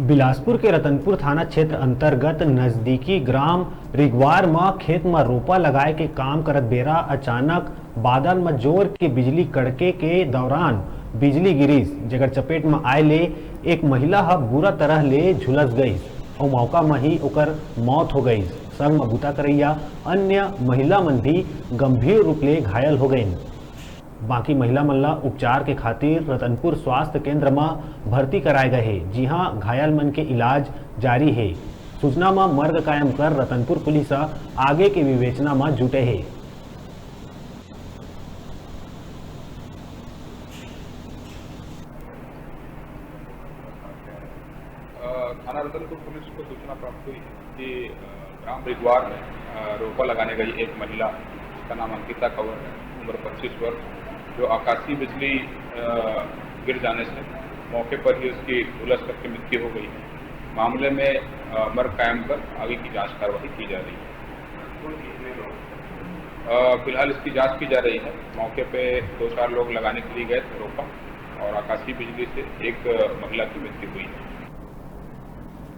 बिलासपुर के रतनपुर थाना क्षेत्र अंतर्गत नजदीकी ग्राम रिगवार में खेत में रोपा लगाए के काम करत बेरा अचानक बादल में जोर के बिजली कड़के के दौरान बिजली गिरिस, जेकर चपेट में आए ले एक महिला ह बुरा तरह ले झुलस गई और मौका में ही ओकर मौत हो गई। संग में बूता करैया अन्य महिला मन भी गंभीर रूप ले घायल हो गई। बाकी महिला मन ला उपचार के खातिर रतनपुर स्वास्थ्य केंद्र में भर्ती कराए गए हैं, जी हाँ घायल मन के इलाज जारी है। सूचना में मर्ग कायम कर रतनपुर पुलिस आगे के विवेचना में जुटे है। थाना रतनपुर पुलिस को सूचना प्राप्त हुई कि ग्राम रिगवार में रोपा लगाने गई एक महिला, जिसका नाम अंकिता कंवर है, उम्र 25 वर्ष, जो आकाशीय बिजली गिर जाने से मौके पर ही उसकी झुलस करके मृत्यु हो गई है। मामले में मर्ग कायम कर आगे की जांच कार्रवाई की जा रही है। फिलहाल इसकी जांच की जा रही है। मौके पे 2-4 लोग लगाने के लिए गए थे रोपा और आकाशीय बिजली से एक महिला की मृत्यु हुई है।